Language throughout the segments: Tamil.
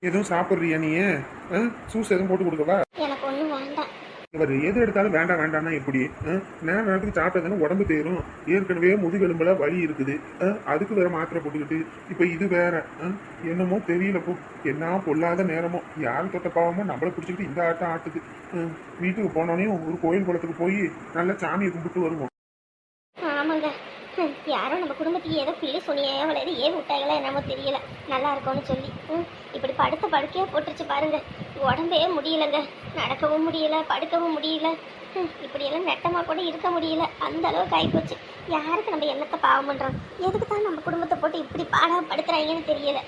எதுவும் சாப்பிட்றியா நீ? ஜூஸ் எதுவும் போட்டு கொடுக்கவா? எனக்கு ஒன்றும் வேண்டாம். இவர் எது எடுத்தாலும் வேண்டாம் வேண்டாம்னா எப்படி? நேரத்துக்கு சாப்பிட்டதுன்னு உடம்பு தேரும். ஏற்கனவே முதுகெலும்புல வலி இருக்குது. அதுக்கு வேற மாத்திரை போட்டுக்கிட்டு இப்போ இது வேற. என்னமோ தெரியல போ. என்ன பொல்லாத நேரமோ, யாரும் தொட்ட பாவமோ நம்மளை பிடிச்சிக்கிட்டு இந்த ஆட்டம் ஆட்டுது. வீட்டுக்கு போனோடனே ஒரு கோயில் குளத்துக்கு போய் நல்லா சாமியை கும்பிட்டு வருவோம். ஆமாங்க, யாரும் நம்ம குடும்பத்துக்கு ஏதோ பிள்ளை சொன்னியோ ஏதோ ஏன் விட்டாங்களோ என்னமோ தெரியல, நல்லா இருக்கும்னு சொல்லி இப்படி படுத்த படுக்கையாக போட்டுருச்சு பாருங்க. உடம்பே முடியலங்க, நடக்கவும் முடியல, படுக்கவும் முடியல. இப்படியெல்லாம் நெட்டமாக கூட இருக்க முடியல, அந்த அளவுக்கு ஆகிப்போச்சு. யாருக்கு நம்ம என்னத்தை பாவம் பண்ணுறோம்? எதுக்கு தான் நம்ம குடும்பத்தை போட்டு இப்படி பாடப்படுத்துறாங்கன்னு தெரியல.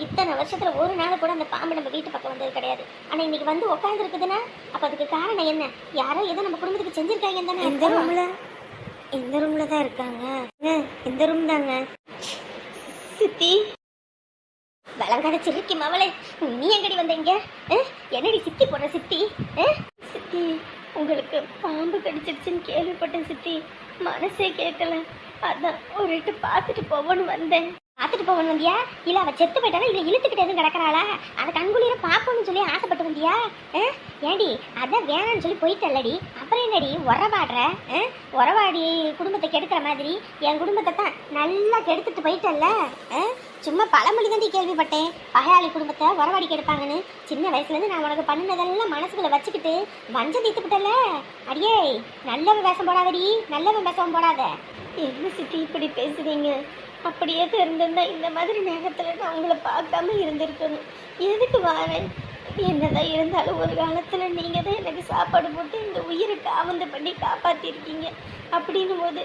இத்தனை வருஷத்தில் ஒரு நாள் கூட அந்த பாம்பு நம்ம வீட்டு பக்கம் வந்தது கிடையாது. ஆனால் இன்னைக்கு வந்து உட்காந்துருக்குதுன்னா அப்போ அதுக்கு காரணம் என்ன? யாரோ ஏதோ நம்ம குடும்பத்துக்கு செஞ்சுருக்காங்க தானே. இந்த ரூம்ல தான் இருக்காங்க. இந்த ரூம் தாங்க. சித்தி வளங்காத சிரிக்கி மவளே, நீ எங்கடி வந்தீங்க? என்னடி சித்தி போடுற சித்தி? சித்தி உங்களுக்கு பாம்பு கடிச்சிருச்சுன்னு கேள்விப்பட்டேன் சித்தி. மனசே கேட்கல, அதான் ஒரு இட்டு பார்த்துட்டு போவோன்னு வந்தேன். பார்த்துட்டு போவோன்னு வந்தியா? இல்லை அவள் செத்து போயிட்டாலும் இல்லை இழுத்துக்கிட்டு எதுவும் கிடக்கிறாளா? அதை கண்குளிர பார்க்கணும்னு சொல்லி ஆசைப்பட்டு வந்தியா? ஏண்டி அதான் வேணான்னு சொல்லி போயிட்டல்லடி, அப்புறம் என்னடி உறவாடுற? உறவாடி குடும்பத்தை கெடுக்கிற மாதிரி என் குடும்பத்தை தான் நல்லா கெடுத்துட்டு போயிட்டல்ல. சும்மா பழமொழி தாண்டி கேள்விப்பட்டேன், பகையாளி குடும்பத்தை உறவாடி கெடுப்பாங்கன்னு. சின்ன வயசுலேருந்து நான் உனக்கு பண்ணினதெல்லாம் மனசுக்குள்ள வச்சுக்கிட்டு வஞ்சம் தீர்த்துக்கிட்டல. அடியே நல்லவன் வேஷம் போடாதடி, நல்லவன் வேஷம் போடாத. என்ன சித்தி இப்படி பேசுறீங்க? அப்படியே இருந்திருந்தா இந்த மாதிரி நேரத்தில் நான் உங்களை பார்க்காம இருந்திருக்கணும். எதுக்கு வாரேன்? என்னதான் இருந்தாலும் ஒரு காலத்தில் நீங்கள் தான் எனக்கு சாப்பாடு போட்டு இந்த உயிரை காவந்து பண்ணி காப்பாற்றிருக்கீங்க. அப்படின்னும் போது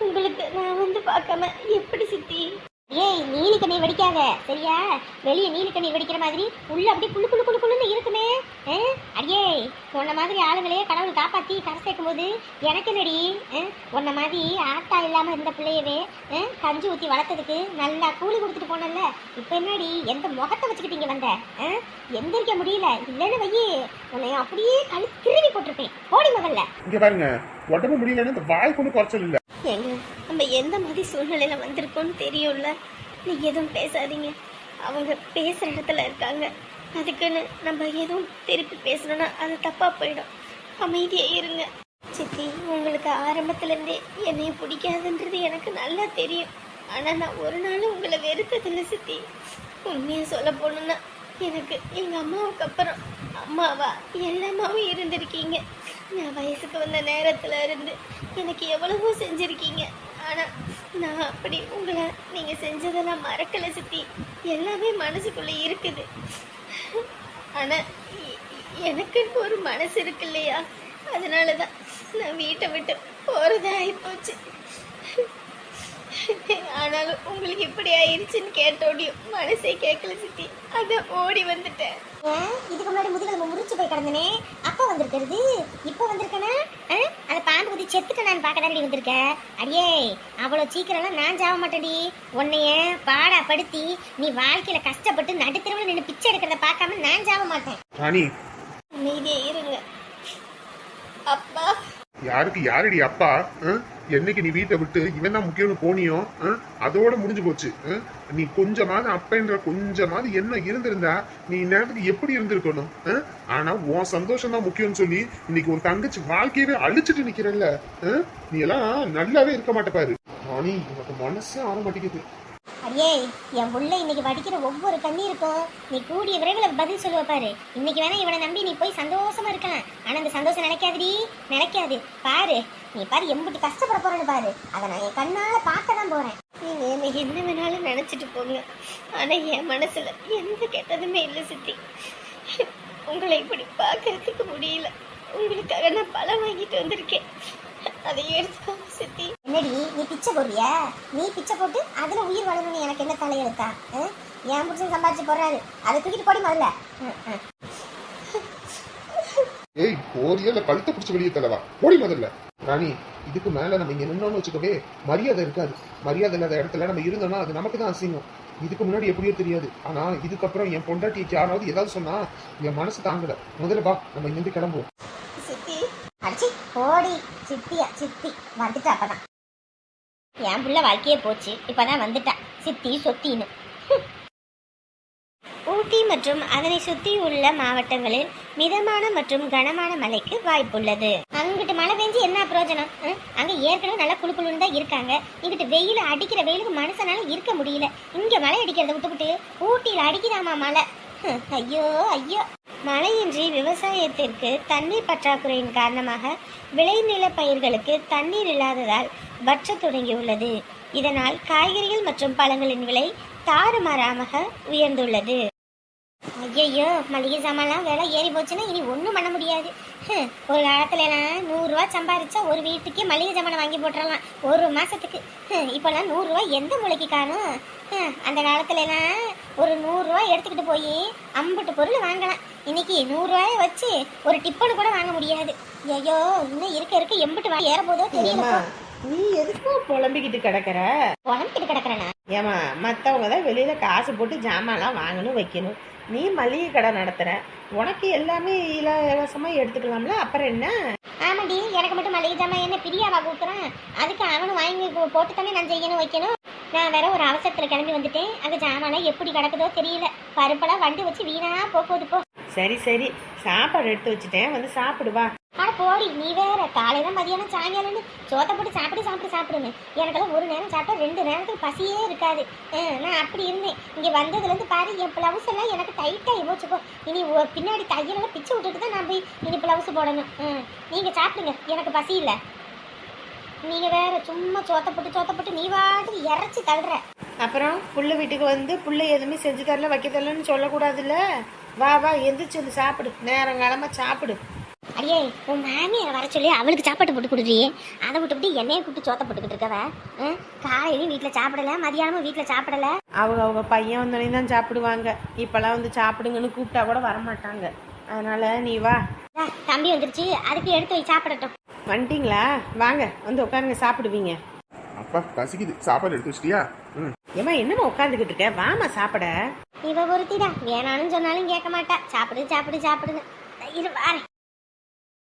உங்களுக்கு நான் வந்து பார்க்காம எப்படி சித்தி? ஏய் நீலிக்கண்ணி வெடிக்காத சரியா? வெளியே நீலிக்கண்ணி வெடிக்கிற மாதிரி உள்ள அப்படி குழு குழு குழு குழுன்னு இருக்குமே. அடியே உன்ன மாதிரி ஆளுங்களையே கடவுள் காப்பாற்றி கரை சேர்க்கும் போது எனக்கு என்னடி? உன்ன மாதிரி ஆட்டா இல்லாமல் இருந்த பிள்ளையவே கஞ்சி ஊற்றி வளர்த்ததுக்கு நல்லா கூலி கொடுத்துட்டு போனல. இப்போ என்னடி எந்த முகத்தை வச்சுக்கிட்டீங்க வந்த? எந்திரிக்க முடியல இல்லைன்னு வையே, உன்னை அப்படியே கழு திருவி போட்டிருப்பேன். ஓடி முதல்ல. இங்க பாருங்க, உடம்பு முடியலன்னு இந்த வாய் கொண்டு குறைச்சல் இல்லை. ஏங்க நம்ம எந்த மாதிரி சூழ்நிலையில வந்திருக்கோன்னு தெரியும்ல, நீங்க எதுவும் பேசாதீங்க. அவங்க பேசுற இடத்துல இருக்காங்க, அதுக்குன்னு நம்ம எதுவும் திருப்பி பேசணும்னா அது தப்பா போயிடும். அமைதியா இருங்க. சித்தி உங்களுக்கு ஆரம்பத்துலேருந்தே என்னை பிடிக்காதுன்றது எனக்கு நல்லா தெரியும். ஆனால் நான் ஒரு நாளும் உங்களை வெறுத்ததில்லை சித்தி. உண்மையாக சொல்ல போகணுன்னா எனக்கு எங்கள் அம்மாவுக்கு அப்புறம் அம்மாவா எல்லாமாவும் இருந்திருக்கீங்க. நான் வயசுக்கு வந்த நேரத்தில் இருந்து எனக்கு எவ்வளவோ செஞ்சுருக்கீங்க. ஆனால் நான் அப்படி உங்களை நீங்கள் செஞ்சதெல்லாம் மறக்கலை சித்தி. எல்லாமே மனசுக்குள்ளே இருக்குது. ஆனால் எனக்குன்னு ஒரு மனசு இருக்கு இல்லையா, அதனால தான் நான் வீட்டை விட்டு போகிறதா ஆகிப்போச்சு. ஆனாலும் உங்களுக்கு இப்படி ஆயிடுச்சுன்னு கேட்டோடியும் மனசே கேட்கல சித்தி, அதான் ஓடி வந்துட்டேன். இதுக்கு முன்னாடி முதுகெலும்பு முறிச்சு போய் கிடந்தனே, அப்போ வந்திருக்கிறது இப்போ வந்திருக்கேனா? அதை பாம்பு குதி செத்துக்க நான் பார்க்க தாண்டி வந்திருக்கேன். அடியே அவ்வளோ சீக்கிரம்லாம் நான் சாவ மாட்டேன்டி. உன்னைய பாடா படுத்தி நீ வாழ்க்கையில கஷ்டப்பட்டு நடுத்தரவில் நின்று பிச்சை எடுக்கிறத பார்க்காம நான் சாவ மாட்டேன். அமைதியே இருங்க. அப்பா யாருக்கு யாரடி அப்பா? என்னைக்கு நீ வீட்டை விட்டு இவன் தான் முக்கியம்னு போனியோ அதோட முடிஞ்சு போச்சு. நீ கொஞ்சமாவது அப்பன்ற கொஞ்சமாவது என்ன இருந்திருந்தா நீ நேரத்துக்கு எப்படி இருந்திருக்கணும்? ஆனா உன் சந்தோஷம் தான் முக்கியம்னு சொல்லி இன்னைக்கு ஒரு தங்கச்சி வாழ்க்கையவே அழிச்சிட்டு நிக்கிறல்ல. நீ எல்லாம் நல்லாவே இருக்க மாட்ட பாரு. ராணி உனக்கு மனசே ஆற மாட்டேங்குது. அடியே என் புள்ள இன்னைக்கு வடிக்கிற ஒவ்வொரு கண்ணீருக்கும் நீ கூடிய விரைவில் பதில் சொல்லுவ பாரு. இன்னைக்கு வேணா இவனை நம்பி நீ போய் சந்தோஷமா இருக்கலாம், ஆனா அந்த சந்தோஷம் நினைக்காதுடி, நினைக்காது. பாரு நீ பாரு எம்பிட்டு கஷ்டப்பட போறேன்னு பாரு. அதை நான் என் கண்ணால பார்க்க தான் போறேன். நீங்க என்ன என்ன வேணாலும் நினைச்சிட்டு போங்க, ஆனா என் மனசுல எந்த கெட்டதுமே இல்லை சித்தி. உங்களை இப்படி பார்க்கறதுக்கு முடியல. உங்களுக்காக நான் பழம் வாங்கிட்டு வந்திருக்கேன், அதை எடுத்துக்கோங்க சித்தி. என்னடி நீ பிச்சை போடுறியா? நீ பிச்சை போட்டு அதுல உயிர் வளரணும்னு எனக்கு என்ன தலையெழுத்தா? என் புருஷன் சம்பாதிச்சு போடுறாரு, அதை தூக்கிட்டு போடி முதல்ல. ஏய் போறியா இல்ல கழுத்தை பிடிச்சி வெளியே தலவா? போடி முதல்ல. ராணி இதுக்கு மேல நம்ம இங்க நின்னோம்னு வச்சுக்கவே மரியாதை இருக்காது. மரியாதை இல்லாத இடத்துல நம்ம இருந்தோம்னா அது நமக்கு தான் அசிங்கம். இதுக்கு முன்னாடி எப்படியோ தெரியாது, ஆனா இதுக்கப்புறம் என் பொண்டாட்டிக்கு யாராவது ஏதாவது சொன்னா என் மனசு தாங்கல. முதல்ல பா நம்ம இங்கிருந்து கிளம்புவோம். சித்தி அடிச்சி போடி. சித்தியா சித்தி வந்துட்டா அப்பதான். என் பிள்ளை வாழ்க்கையே போச்சு, இப்பதான் வந்துட்டா சித்தி சொத்தின்னு. ஊட்டி மற்றும் அதனை சுற்றியுள்ள மாவட்டங்களில் மிதமான மற்றும் கனமான மழைக்கு வாய்ப்புள்ளது. அங்கிட்டு மழை பெஞ்சு என்ன பிரயோஜனம்? அங்க ஏற்கனவே நல்லா குளுக்குளுன்னு தான் இருக்காங்க. இங்கிட்டு வெயில் அடிக்கிற வெயிலுக்கு மனுஷனால இருக்க முடியல. இங்க மழை அடிக்கிறத விட்டுவிட்டு ஊட்டியில அடிக்குதாமா மழை. ஐயோ ஐயோ. மழையின்றி விவசாயத்திற்கு தண்ணீர் பற்றாக்குறையின் காரணமாக விளைநில பயிர்களுக்கு தண்ணீர் இல்லாததால் வற்ற தொடங்கியுள்ளது. இதனால் காய்கறிகள் மற்றும் பழங்களின் விலை தாறுமாறாக உயர்ந்துள்ளது. ஐயோ, மளிகை சாமான்லாம் விலை ஏறி போச்சுன்னா இனி ஒன்றும் பண்ண முடியாது. ஒரு காலத்துலலாம் 100 ரூபா சம்பாரிச்சா ஒரு வீட்டுக்கே மளிகை சாமான் வாங்கி போட்டுடலாம் ஒரு மாசத்துக்கு. இப்போல்லாம் 100 ரூபா எந்த மூளைக்கு காணும்? அந்த காலத்துலலாம் ஒரு 100 ரூபா எடுத்துக்கிட்டு போய் 50 பொருள் வாங்கலாம். இன்னைக்கு 100 ரூபாயை வச்சு ஒரு டிப்பனு கூட வாங்க முடியாது. ஐயோ, இன்னும் இருக்க எம்பிட்டு ஏற போதோ தெரியல. நீ எதுக்கும் புலம்பிக்கிட்டு கிடக்குற? புலம்பிக்கிட்டு கிடக்குறேன்னா ஏமா, மற்றவங்க தான் வெளியில காசு போட்டு ஜாமான்லாம் வாங்கணும் வைக்கணும். நீ மளிகை கடை நடத்துற, உனக்கு எல்லாமே இலவசமா எடுத்துக்கலாம்ல, அப்புறம் என்ன? ஆமாடி, எனக்கு மட்டும் மளிகை ஜாமான் என்ன பிரியாவா கூப்பிட்றேன்? அதுக்கு அவனு வாங்கி போட்டு தானே நான் செய்யணும் வைக்கணும். நான் வேற ஒரு அவசரத்துல கிளம்பி வந்துட்டேன். அந்த ஜாமான் எப்படி கிடக்குதோ தெரியல. பருப்பெல்லாம் வண்டி வச்சு வீணா போகுது போ. சரி சரி, சாப்பாடு எடுத்து வச்சுட்டேன், வந்து சாப்பிடுவா. ஆனா போடி, நீ வேற காலையில மதியானம் சாயங்காலம்னு சோத்தை போட்டு சாப்பிடுன்னு எனக்கெல்லாம் ஒரு நேரம் சாப்பிட்டா 2 நேரத்துக்கு பசியே இருக்காது. நான் அப்படி இருந்தேன். இங்க வந்ததுலேருந்து பாரு, என் பிளவுஸ் எல்லாம் எனக்கு டைட்டாகி போச்சுக்கோ. இனி பின்னாடி தையலெல்லாம் பிச்சு விட்டுட்டு தான் நான் போய் இனி பிளவுஸ் போடணும். நீங்க சாப்பிடுங்க, எனக்கு பசி இல்லை. நீங்க வேற சும்மா சோத்தை போட்டு நீ வாட்டுக்கு இறச்சி தள்ளுற. அப்புறம் புள்ள வீட்டுக்கு வந்து புள்ள எதுவுமே செஞ்சு தரல வைக்க தரலன்னு சொல்லக்கூடாதுல்ல. வா வா, எந்திரிச்சு வந்து சாப்பிடு, நேரங்காலமா சாப்பிடு. அடியே, உன் மாமியாரை வர சொல்லி அவளுக்கு சாப்பாடு போட்டு கொடுக்குறியே, அதை விட்டு என்னைய கூப்பிட்டு சோத்தை போட்டுக்கிட்டு இருக்கவ. காலையிலையும் வீட்டில் சாப்பிடல, மதியானமும் வீட்டில் சாப்பிடல. அவங்க பையன் வந்தோடனே தான் சாப்பிடுவாங்க. இப்பெல்லாம் வந்து சாப்பிடுங்கன்னு கூப்பிட்டா கூட வரமாட்டாங்க. அதனால நீ வா. தம்பி வந்துருச்சு, அதுக்கு எடுத்து வை சாப்பிடட்டும். வந்துட்டீங்களா? வாங்க வந்து உட்காருங்க, சாப்பிடுவீங்க. அப்பா பசிக்குது, சாப்பாடு எடுத்து வச்சிட்டியா? ஏமா, என்னமா உட்காந்துக்கிட்டு இருக்க? வாமா சாப்பிட. இவ ஒருத்திடா, வேணான்னு சொன்னாலும் கேட்க மாட்டா. சாப்பிடுன்னு இரு வாரேன்.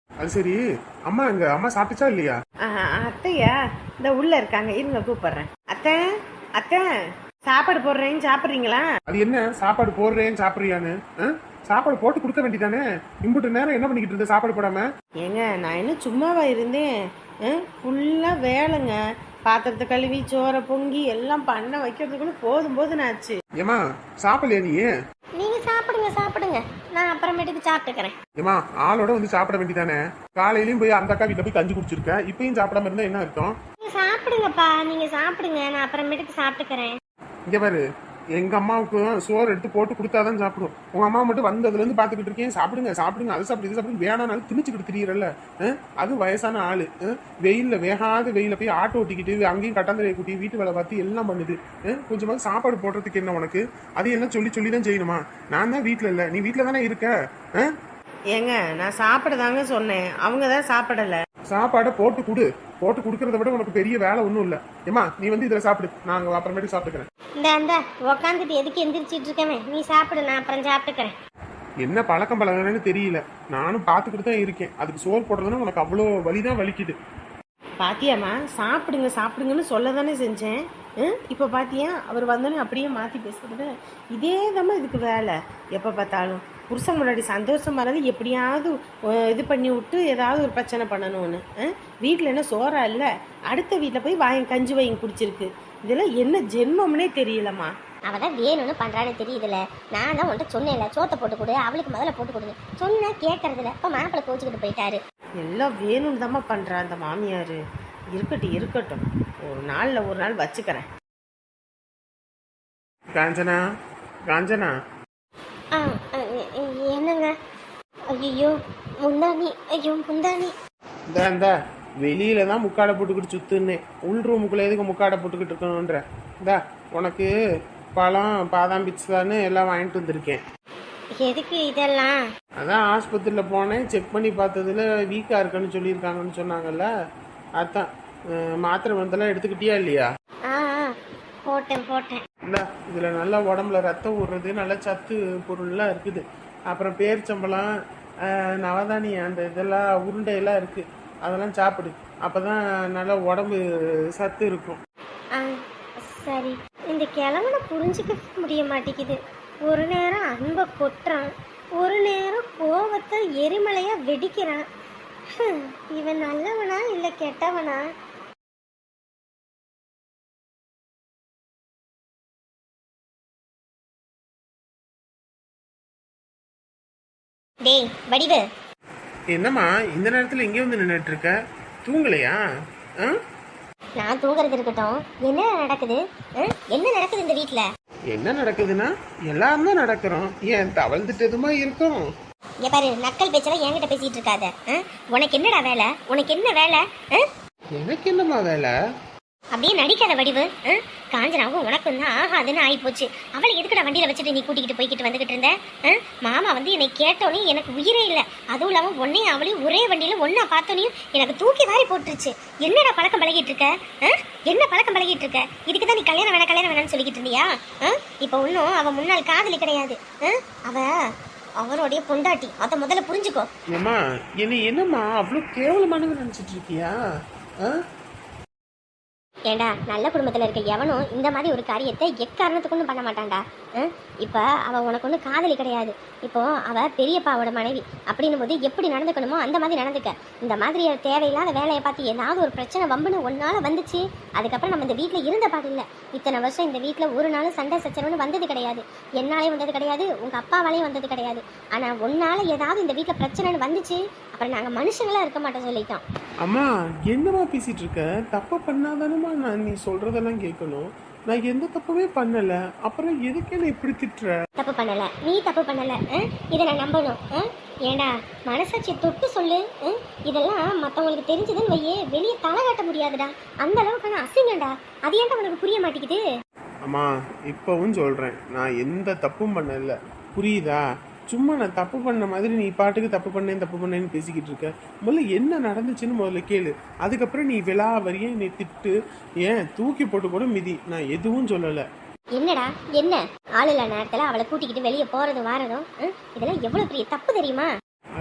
அது சரி, அம்மா எங்க? அம்மா சாப்பிட்டுச்சா இல்லையா? அத்தையா இந்த உள்ள இருக்காங்க, இருங்க கூப்பிடுறேன். அத்தை சாப்பாடு போடுறேன்னு சாப்பிடுறீங்களா? அது என்ன சாப்பாடு போடுறேன்னு சாப்பிடுறியான்னு? சாப்பாடு போட்டு கொடுக்க வேண்டியதானே? இம்புட்டு நேரம் என்ன பண்ணிக்கிட்டு இருந்த சாப்பாடு போடாம? ஏங்க, நான் என்ன சும்மாவா இருந்தேன்? ஃபுல்லா வேலைங்க. பாத்திரத்தை கழுவி சோறை பொங்கி எல்லாம் பண்ண வைக்கிறதுக்குள்ள போதும் ஆச்சு. ஏமா சாப்பிடலையா நீ? நீங்க சாப்பிடுங்க, நான் அப்புறமேட்டுக்கு சாப்பிட்டுக்கிறேன். ஏமா ஆளோட வந்து சாப்பிட வேண்டியதானே? காலையிலயும் போய் அந்த அக்கா வீட்டுல போய் கஞ்சி குடிச்சிருக்க, இப்பயும் சாப்பிடாம இருந்தா என்ன அர்த்தம்? நீங்க சாப்பிடுங்கப்பா, நீங்க சாப்பிடுங்க, நான் அப்புறமேட்டுக்கு சாப்பிட்டுக்கிறேன். இங்க பாரு, எங்க அம்மாவுக்கு சோறு எடுத்து போட்டு கொடுத்தாதான் சாப்பிடும். உங்க அம்மா மட்டும் வந்ததுல இருந்து பாத்துக்கிட்டு இருக்கேன், சாப்பிடுங்க அது சாப்பிடு இது சாப்பிடு வேணாலும் திணிச்சுக்கிட்டு திரியறல. அது வயசான ஆளு, வெயில்ல வேகாத வெயில போய் ஆட்டோ ஓட்டிக்கிட்டு அங்கேயும் கட்டாந்தரையை கூட்டி வீட்டு வேலை பார்த்து எல்லாம் பண்ணுது. கொஞ்சமாவது சாப்பாடு போடுறதுக்கு என்ன உனக்கு? அது எல்லாம் சொல்லிதான் செய்யணுமா? நான் தான் வீட்டுல இல்ல, நீ வீட்டுல தானே இருக்க. ஏங்க, நான் சாப்பிடதாங்க சொன்னேன், அவங்க தான் சாப்பிடல. சாப்பாடை போட்டு கொடுக்கறத விட உனக்கு பெரிய வேலை ஒன்றும் இல்லை. ஏமா நீ வந்து இதில் சாப்பிடு, நாங்கள் அப்புறமேட்டு சாப்பிட்டுக்கிறேன். இந்த உக்காந்துட்டு எதுக்கு எந்திரிச்சிட்டு இருக்கவே? நீ சாப்பிடு, நான் அப்புறம் சாப்பிட்டுக்கிறேன். என்ன பழக்கம்னு தெரியல, நானும் பார்த்துக்கிட்டு தான் இருக்கேன். அதுக்கு சோறு போடுறதுன்னா உனக்கு அவ்வளோ வலிதான் வலிக்குது. பாத்தியாமா, சாப்பிடுங்கன்னு சொல்ல தானே செஞ்சேன். இப்போ பாத்தியா, அவர் வந்தோடனே அப்படியே மாற்றி பேசுறது. இதே தான் இதுக்கு வேலை. எப்போ பார்த்தாலும் புருஷன் முன்னாடி சந்தோஷமா இருந்தாலும் எப்படியாவது இது பண்ணி விட்டு ஏதாவது ஒரு பிரச்சனை பண்ணணும்னு. வீட்டில் என்ன சோறா இல்லை, அடுத்த வீட்டில் போய் கஞ்சி வாங்கி குடிச்சிருக்கு. இதெல்லாம் என்ன ஜென்மம்னே தெரியலம்மா. அவதான் வேணும்னு பண்றான்னு தெரியுதுல. நான் தான் உன்கிட்ட சொன்னேன்ல, சோத்தை போட்டு கொடு, அவளுக்கு முதல்ல போட்டு கொடுங்க சொன்னா கேட்கறதுல. இப்போ மாப்பிள்ளை கோச்சுக்கிட்டு போயிட்டாரு. எல்லாம் வேணும்னு தாம்மா பண்றா அந்த மாமியார். இருக்கட்டும், ஒரு நாள் வச்சுக்கிறேன். காஞ்சனா என்னங்க? ஐயோ முந்தானி. இந்த வெளியில தான் முக்காடை போட்டுக்கிட்டு சுத்துன்னு, உள் ரூமுக்குள்ள எதுக்கு முக்காடை போட்டுக்கிட்டு இருக்கணும்ன்ற? இந்தா உனக்கு பழம் பாதாம் பிச்சுதான்னு எல்லாம் வாங்கிட்டு வந்திருக்கேன். எதுக்கு இதெல்லாம்? அதான் ஆஸ்பத்திரியில் போனேன், செக் பண்ணி பார்த்ததுல வீக்காக இருக்குன்னு சொல்லியிருக்காங்கன்னு சொன்னாங்கல்ல, அதான் மாத்திரை மருந்தெல்லாம் எடுத்துக்கிட்டியா இல்லையா? போட்டேன். இல்லை, இதில் நல்லா உடம்புல ரத்தம் ஊடுறது, நல்ல சத்து பொருள்லாம் இருக்குது. அப்புறம் பேரிச்சம்பழம், நவதானி, அந்த இதெல்லாம் உருண்டையெல்லாம் இருக்குது, அதெல்லாம் சாப்பிடு. அப்போ தான் நல்லா உடம்பு சத்து இருக்கும். சரி, இந்த கிழவனை புரிஞ்சுக்க முடிய மாட்டேங்குது. ஒரு நேரம் அன்பை கொட்டுறான், ஒரு நேரம் கோவத்தை எரிமலையா வெடிக்கிறான். இவன் நல்லவனா இல்லை கெட்டவனா? டேய் வடிவு, என்னம்மா இந்த நேரத்தில் எங்கே வந்து நின்றுட்டு இருக்க? தூங்கலையா? ஆ? நான் தூங்குறது இருக்கட்டும், என்ன நடக்குது? என்ன நடக்குது இந்த வீட்ல? என்ன நடக்குதுன்னா எல்லாரும் தான் நடக்கிறோம். ஏன் தவழ்ந்துட்டதுமா இருக்கும்? இங்க பாரு, நக்கல் பேச்செல்லாம் என்கிட்ட பேசிட்டு இருக்காத. உனக்கு என்னடா வேலை? உனக்கு என்ன வேலை? எனக்கு என்னம்மா வேலை? அப்படியே நடிக்காத வடிவு. காஞ்சனாவும் உனக்கும் தான் ஆகாதுன்னு ஆயிப்போச்சு. அவளை எதுக்கடா வண்டியில வச்சுட்டு நீ கூட்டிக்கிட்டு போய்கிட்டு வந்துகிட்டு இருந்த? மாமா வந்து என்னை கேட்டோன்னே எனக்கு உயிரே இல்லை. அதுவும் இல்லாம உன்னையும் அவளையும் ஒரே வண்டியில ஒன்னா பார்த்தோனையும் எனக்கு தூக்கி வாரி போட்டுருச்சு. என்னடா பழக்கம் பழகிட்டு இருக்க? என்ன பழக்கம் பழகிட்டு இருக்க? இதுக்கு தான் நீ கல்யாணம் வேணாம்னு சொல்லிக்கிட்டு இருந்தியா? இப்போ ஒன்றும் அவ முன்னாள் காதலி கிடையாது. அவ அவருடைய பொண்டாட்டி. அதை முதல்ல புரிஞ்சுக்கோ. ஏம்மா என்னம்மா அவ்வளோ கேவலமானவங்க நினச்சிட்டு இருக்கியா? ஏண்டா, நல்ல குடும்பத்தில் இருக்க எவனும் இந்த மாதிரி ஒரு காரியத்தை எக்காரணத்துக்கு ஒன்றும் பண்ண மாட்டான்டா. இப்போ அவள் உனக்கு ஒன்றும் காதலி கிடையாது. இப்போ அவள் பெரியப்பாவோட மனைவி அப்படின்னும் போது எப்படி நடந்துக்கணுமோ அந்த மாதிரி நடந்துக்க. இந்த மாதிரி தேவையில்லாத வேலையை பார்த்து ஏதாவது ஒரு பிரச்சனை வம்புன்னு ஒன்னால வந்துச்சு, அதுக்கப்புறம் நம்ம இந்த வீட்டில் இருந்த பாடு இல்லை. இத்தனை வருஷம் இந்த வீட்டில் ஒரு நாளும் சண்டை சச்சரவுன்னு வந்தது கிடையாது. என்னாலையும் வந்தது கிடையாது, உங்கள் அப்பாவாலையும் வந்தது கிடையாது. ஆனால் ஒன்னால ஏதாவது இந்த வீட்டில் பிரச்சனைன்னு வந்துச்சு, அப்புறம் நாங்கள் மனுஷங்களாக இருக்க மாட்டோம் சொல்லிட்டோம். அம்மா என்னம்மா பேசிட்டு இருக்க? தப்பு பண்ணாதானம்மா நீ சொல்றதெல்லாம் கேட்கணும். நான் எந்த தப்புமே பண்ணல, அப்புறம் எதுக்கு என்ன இப்படி திட்டுற? தப்பு பண்ணல, நீ தப்பு பண்ணல. இதை நான் நம்பணும். ஏண்டா, மனசாட்சியை தொட்டு சொல்லு. இதெல்லாம் மற்றவங்களுக்கு தெரிஞ்சதுன்னு வையே, வெளியே தலை காட்ட முடியாதுடா. அந்த அளவுக்கான அசிங்கண்டா. அது ஏன்டா உனக்கு புரிய மாட்டேங்குது? அம்மா இப்பவும் சொல்றேன், நான் எந்த தப்பும் பண்ணல, புரியுதா? சும்மா நான் தப்பு பண்ண மாதிரி நீ பாட்டுக்கு தப்பு பண்ணேன்னு பேசிக்கிட்டு இருக்க. முதல்ல என்ன நடந்துச்சுன்னு முதல்ல கேளு, அதுக்கப்புறம் நீ விழாவறிய நீ திட்டு, ஏன் தூக்கி போட்டு கூட மிதி, நான் எதுவும் சொல்லலை. என்னடா என்ன ஆள் இல்ல நேரத்துல அவளை கூட்டிக்கிட்டு வெளியே போறதும் வாரதும், இதெல்லாம் எவ்வளவு பெரிய தப்பு தெரியுமா?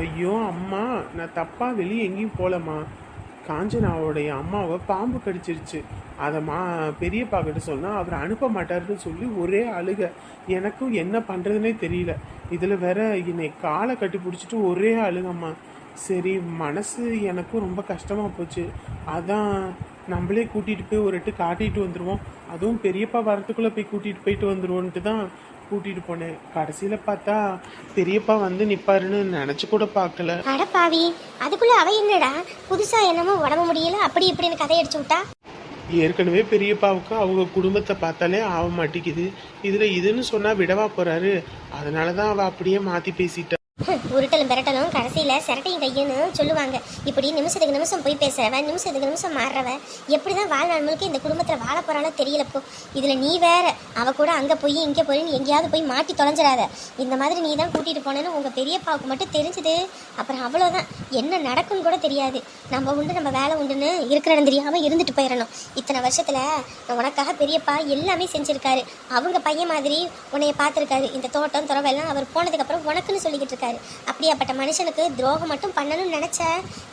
ஐயோ அம்மா, நான் தப்பா வெளியே எங்கேயும் போகலம்மா. காஞ்சனாவோடைய அம்மாவை பாம்பு கடிச்சிருச்சு. அதை பெரியப்பா கிட்ட சொன்னால் அவர் அனுப்ப மாட்டாருன்னு சொல்லி ஒரே அழுக. எனக்கும் என்ன பண்ணுறதுனே தெரியல. இதில் வேற என்னை காலை கட்டி பிடிச்சிட்டு ஒரே அழுகம்மா. சரி, மனசு எனக்கும் ரொம்ப கஷ்டமாக போச்சு. அதான் நம்மளே கூட்டிகிட்டு போய் ஒரு எட்டு காட்டிகிட்டு வந்துடுவோம், அதுவும் பெரியப்பா வரத்துக்குள்ளே போய் கூட்டிகிட்டு போயிட்டு வந்துடுவோன்ட்டு தான் கூட்டிகிட்டு போனேன். கடைசியில் பார்த்தா பெரியப்பா வந்து நிற்பாருன்னு நினச்சி கூட பார்க்கல. அடப்பாவி, அதுக்குள்ள அவ என்னடா புதுசா என்னமோ உடம்பு முடியல அப்படி இப்படின்னு கதை அடிச்சு விட்டா? ஏற்கனவே பெரியப்பாவுக்கு அவங்க குடும்பத்தை பார்த்தாலே ஆக மாட்டேங்குது, இதில் இதுன்னு சொன்னால் விடவா போகிறாரு. அதனால தான் அவள் அப்படியே மாற்றி பேசிட்டா. உருட்டலும் பெரட்டலும் கடைசியில் சிரட்டையும் கையுன்னு சொல்லுவாங்க. இப்படி நிமிஷத்துக்கு நிமிஷம் போய் பேசுறவன், நிமிஷத்துக்கு நிமிஷம் மாறுறவன், எப்படிதான் வாழ்நாள் முழுக்க இந்த குடும்பத்தில் வாழ போறானோ தெரியலப்போ. இதில் நீ வேற அவ கூட அங்கே போய் இங்கே போய் எங்கேயாவது போய் மாட்டி தொலைஞ்சிடாத. இந்த மாதிரி நீ தான் கூட்டிகிட்டு போனேன்னு உங்கள் பெரியப்பாவுக்கு மட்டும் தெரிஞ்சுது, அப்புறம் அவ்வளோதான், என்ன நடக்கும்னு கூட தெரியாது. நம்ம உண்டு நம்ம வேலை உண்டுன்னு இருக்கிற இடம் தெரியாமல் இருந்துட்டு போயிடணும். இத்தனை வருஷத்தில் உனக்காக பெரியப்பா எல்லாமே செஞ்சுருக்காரு. அவங்க பையன் மாதிரி உன்னைய பார்த்துருக்காரு. இந்த தோட்டம் துறவெல்லாம் அவர் போனதுக்கப்புறம் உனக்குன்னு சொல்லிக்கிட்டு இருக்காரு. அப்படியாப்பட்ட மனுஷனுக்கு துரோகம் மட்டும் பண்ணணும்னு நினைச்ச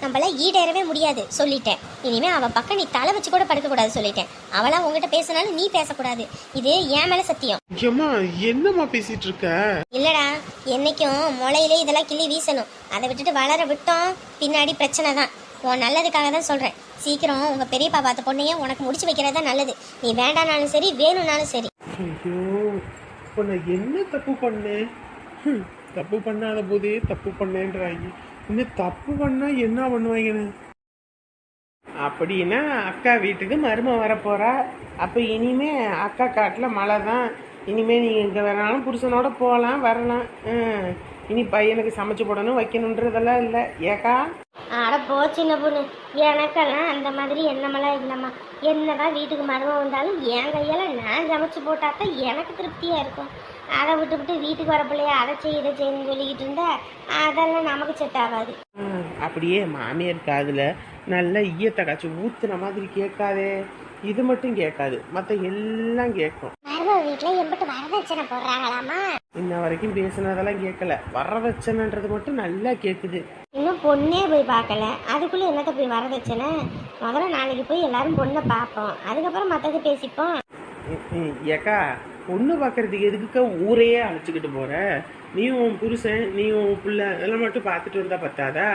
நம்மள ஈடேறவே முடியாது சொல்லிட்டேன். இனிமே அவ பக்கம் நீ தலை வச்சு கூட படுக்க கூடாது சொல்லிட்டேன். அவளா உங்ககிட்ட பேசினாலும் நீ பேசக்கூடாது. இது என் மேல சத்தியம். என்னம்மா பேசிட்டு இருக்க? இல்லடா, என்னைக்கும் முளையிலே இதெல்லாம் கிள்ளி வீசணும். அதை விட்டுட்டு வளர விட்டோம் பின்னாடி பிரச்சனை தான். உன் நல்லதுக்காக தான் சொல்றேன். சீக்கிரம் உங்க பெரியப்பா பார்த்த பொண்ணையே உனக்கு முடிச்சு வைக்கிறதா நல்லது. நீ வேண்டானாலும் சரி, வேணும்னாலும் சரி. ஐயோ, இப்போ நான் என்ன தப்பு பண்ணேன்? தப்பு பண்ணாத போதே தப்பு பண்ணேன்றாங்க. இன்னும் தப்பு பண்ணா என்ன பண்ணுவாங்கன்னு? அப்படின்னா அக்கா வீட்டுக்கு மரும வரப்போறா. அப்போ இனிமே அக்கா காட்டில் மழை தான். இனிமே நீங்கள் எங்கே வேணாலும் புருஷனோட போகலாம் வரலாம். இனி பையனுக்கு சமைச்சு போடணும் வைக்கணுன்றதெல்லாம் இல்லை. ஏக்கா அட போ சின்ன பொண்ணு, எனக்கெல்லாம் அந்த மாதிரி எண்ணமெல்லாம் இல்லைம்மா. என்னதான் வீட்டுக்கு மருமம் வந்தாலும் என் கையால் நான் சமைச்சு போட்டாதான் எனக்கு திருப்தியாக இருக்கும். அதை விட்டு வீட்டுக்கு வர பிள்ளைய அதை செய்ய இதை செய்யணும்னு சொல்லிக்கிட்டு இருந்தா அதெல்லாம் நமக்கு செட் ஆகாது. அப்படியே மாமியார் காதில் நல்ல ஈயத்தை காய்ச்சி ஊற்றுன மாதிரி கேட்காதே. இது மட்டும் கேட்காது, மற்ற எல்லாம் கேட்கும். மருமக வீட்டில் எம்பிட்டு வரதட்சணை போடுறாங்களாமா? இன்ன வரைக்கும் பேசுனதெல்லாம் கேட்கல, வரதட்சணைன்றது மட்டும் நல்லா கேட்குது. இன்னும் பொண்ணே போய் பார்க்கல, அதுக்குள்ளே என்னத்தை போய் வரதட்சணை? முதல்ல நாளைக்கு போய் எல்லாரும் பொண்ணை பார்ப்போம், அதுக்கப்புறம் மற்றது பேசிப்போம். ஏக்கா பொண்ணு பார்க்கறதுக்கு எதுக்குக்கா ஊரையே அழைச்சிக்கிட்டு போற? நீயும் உன் புருஷன் நீயும் உன் பிள்ளை எல்லாம் மட்டும் பார்த்துட்டு வந்தா பத்தாதா?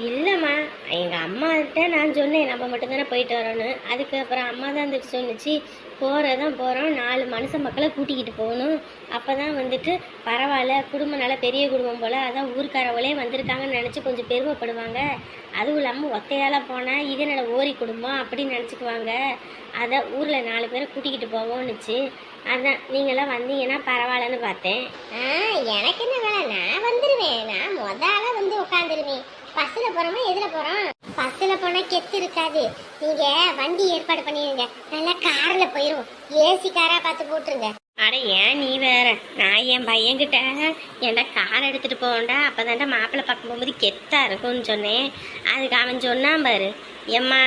இல்லைம்மா, எங்கள் அம்மாகிட்ட நான் சொன்னேன் நம்ம மட்டும்தானே போயிட்டு வரோன்னு. அதுக்கப்புறம் அம்மா தான் வந்துட்டு சொன்னிச்சு, போகிறதான் போகிறோம், 4 மனுஷன் மக்களை கூட்டிக்கிட்டு போகணும். அப்போ தான் வந்துட்டு பரவாயில்ல, குடும்பம் நல்லா பெரிய குடும்பம் போல், அதான் ஊருக்காரவங்களே வந்திருக்காங்கன்னு நினச்சி கொஞ்சம் பெருமைப்படுவாங்க. அதுவும் இல்லாமல் ஒத்தையால் போனால் இது என்னோட ஓரி குடும்பம் அப்படின்னு நினச்சிக்குவாங்க. அதான் ஊரில் 4 பேரை கூட்டிக்கிட்டு போவோன்னுச்சு. அதான் நீங்களாம் வந்தீங்கன்னா பரவாயில்லன்னு பார்த்தேன். எனக்கு என்ன வேலை, நான் வந்துடுவேன். நான் முதல்ல வந்து உட்காந்துருவேன். பஸ்ஸில் போகிறோமா எதில் போகிறோம்? பஸ்ஸில் போனால் கெத்து இருக்காது. நீங்கள் வண்டி ஏற்பாடு பண்ணிடுங்க, நல்லா காரில் போயிடும். ஏசி காராக பார்த்து போட்டுருங்க. அட ஏன் நீ வேற, நான் என் பையன்கிட்ட ஏன்டா கார் எடுத்துகிட்டு போகண்டா, அப்போ தாண்டா மாப்பிள்ளை பார்க்க போகும்போது கெத்தா இருக்கும்னு சொன்னேன். அதுக்கு அவன் சொன்னான் பாரு, எம்மா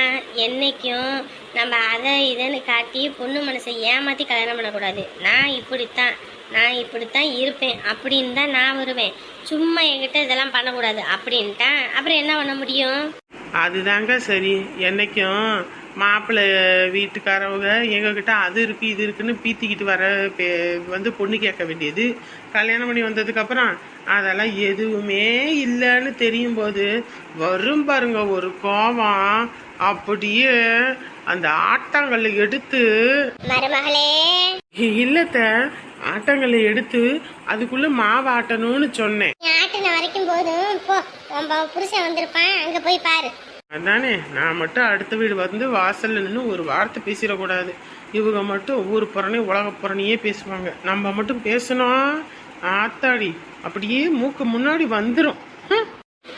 என்னைக்கும் நம்ம அதை இதுன்னு காட்டி பொண்ணு மனசை ஏமாற்றி கல்யாணம் பண்ணக்கூடாது. நான் இப்படித்தான் இருப்பேன் அப்படின்னு தான் நான் வருவேன். சும்மா என்கிட்ட இதெல்லாம் பண்ணக்கூடாது அப்படின்ட்டான். அப்புறம் என்ன பண்ண முடியும்? அதுதாங்க சரி. என்னைக்கும் மாப்பிள்ளை வீட்டுக்காரவங்க எங்ககிட்ட அது இருக்கு இது இருக்குன்னு பீத்திக்கிட்டு வந்து பொண்ணு கேட்க வேண்டியது. கல்யாணம் பண்ணி வந்ததுக்கப்புறம் அதெல்லாம் எதுவுமே இல்லைன்னு தெரியும் போது வரும் பாருங்க ஒரு கோபம். அப்படியே அந்த ஆட்டாங்கல்ல எடுத்து, மருமகளே இல்லத்த ஆட்டாங்கல்ல எடுத்து அதுக்குள்ள மாவு ஆட்டணும்னு சொன்னேன். ஆட்டின வரைக்கும் போதும் போ, புருஷன் வந்திருப்பான், அங்க போய் பாரு. அதானே, நான் மட்டும் அடுத்த வீடு வந்து வாசல்ல நின்று ஒரு வார்த்தை பேசிடக்கூடாது. இவங்க மட்டும் ஊர் புறணே உலக புறணியே பேசுவாங்க. நம்ம மட்டும் பேசணும், ஆத்தாடி அப்படியே மூக்கு முன்னாடி வந்துடும்.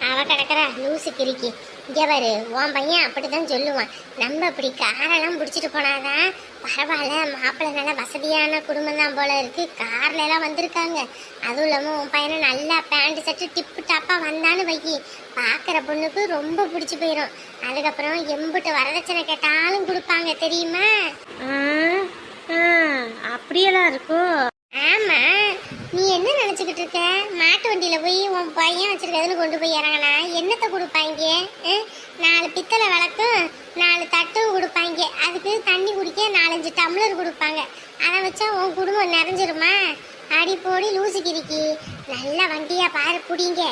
அவ கிடக்குறா லூசு கிறுக்கி. இங்கே பாரு, உன் பையன் அப்படிதான் சொல்லுவான். நம்ம அப்படி காரெல்லாம் பிடிச்சிட்டு போனாதான் பரவாயில்ல, மாப்பிள்ளை நல்லா வசதியான குடும்பம் தான் போல இருக்கு, கார்ல எல்லாம் வந்திருக்காங்க. அதுவும் இல்லாமல் உன் பையனை நல்லா பேண்ட் சட்டு டிப்பு டாப்பா வந்தான்னு வைக்கி, பார்க்குற பொண்ணுக்கு ரொம்ப பிடிச்சி போயிடும். அதுக்கப்புறம் எம்பிட்டு வரதட்சணை கேட்டாலும் கொடுப்பாங்க தெரியுமா? அப்படியெல்லாம் இருக்கும். ஆமா, நீ என்ன நினைச்சுக்கிட்டு இருக்க? மாட்டு வண்டியில போய் உன் பையன் வச்சிருக்கிறதுன்னு கொண்டு போய் இறங்கினா என்னத்தை கொடுப்பாங்க? 4 பித்தளை விளக்கும் 4 தட்டும் கொடுப்பாங்க. அதுக்கு தண்ணி குடிக்க 4-5 டம்ளர் கொடுப்பாங்க. அதை வச்சா உன் குடும்பம் நிறைஞ்சிருமா? அடி போடி லூசு கிறுக்கி, நல்ல வண்டியா பாரு புடிங்க,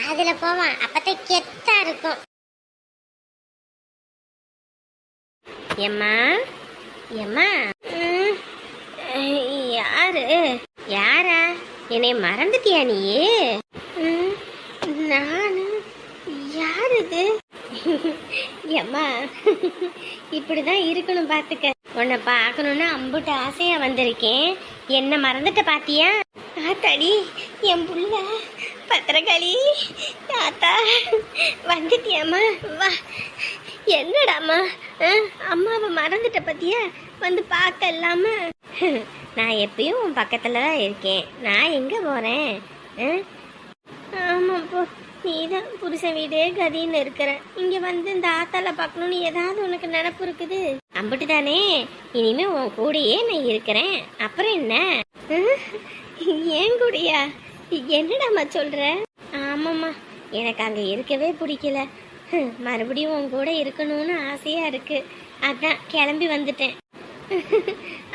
அதுல போவான், அப்பதான் கெத்தா இருக்கும். எம்மா எம்மா, யாரா? என்னை மறந்துட்டியா நீ? நானு யார் இது? எம்மா இப்படிதான் இருக்கணும் பாத்துக்க. உன்னை பார்க்கணும்னு அம்புட்டு ஆசையா வந்திருக்கேன், என்ன மறந்துட்ட பாத்தியா? ஆத்தாடி என் புள்ள பத்திரகாளி, தாத்தா வந்துட்டியாம்மா? வா. என்னடாம்மா, அம்மாவை மறந்துட்ட பத்தியா? வந்து பார்க்க இல்லாம. நான் எப்பயும் உன் பக்கத்துல தான் இருக்கேன், நான் எங்க போறேன்? ஆமாப்போ, நீ தான் புருஷன் வீடே கதின்னு இருக்கிற. இங்க வந்து இந்த ஆத்தால பார்க்கணும்னு ஏதாவது உனக்கு நினப்பு இருக்குது? அம்பிட்டு தானே, இனிமே உன் கூடயே நான் இருக்கிறேன். அப்புறம் என்ன? ஏன் கூடயா? என்னடாம்மா சொல்ற? ஆமாம்மா, எனக்கு அங்க இருக்கவே பிடிக்கல. மறுபடியும் உன் கூட இருக்கணும்னு ஆசையா இருக்கு, அதான் கிளம்பி வந்துட்டேன்.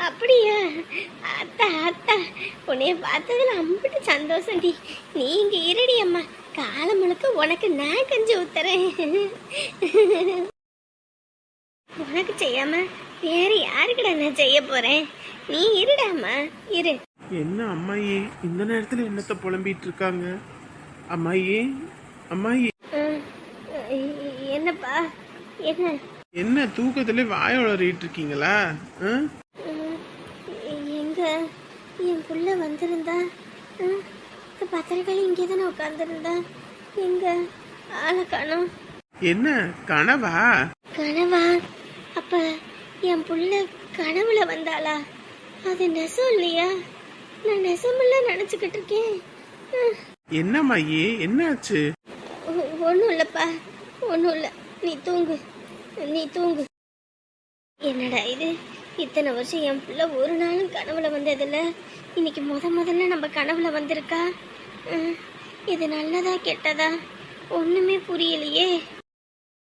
அப்படியா? அத்தா அத்தா, உன்னைய பார்த்ததுல அம்பிட்டு சந்தோஷம்டி. நீங்க இருடி அம்மா, காலம் முழுக்க உனக்கு நான் கஞ்சி ஊத்துறேன். உனக்கு செய்யாம வேற யாருக்கிட்ட நான் செய்ய போறேன்? நீ இருடாமா இரு. என்ன அம்மாயி இந்த நேரத்துல என்னத்த புலம்பிட்டு இருக்காங்க? அம்மாயி அம்மாயி, என்னப்பா? என்ன என்ன தூக்கத்துல வாய வளரிட்டு இருக்கீங்களா? எங்க என் புள்ள வந்திருந்தா? பத்திரிக்கையில் இங்கே தானே உட்காந்துருந்தா, எங்க ஆளை காணோம். என்ன கனவா? கனவா? அப்ப என் புள்ள கனவுல வந்தாளா? அது நெசம் இல்லையா? நான் நெசமெல்லாம் நினைச்சுக்கிட்டு இருக்கேன். என்னம்மாயி என்னாச்சு? ஒன்றும் இல்லைப்பா, ஒன்றும் இல்லை. நீ தூங்கு, நீ தூங்கு. என்னடா இது, இத்தனை வருஷம் என் பிள்ளை ஒரு நாளும் கனவுல வந்ததில்ல, இன்னைக்கு முதல்ல நம்ம கனவுல வந்திருக்கா. இது நல்லதா கெட்டதா ஒன்றுமே புரியலையே.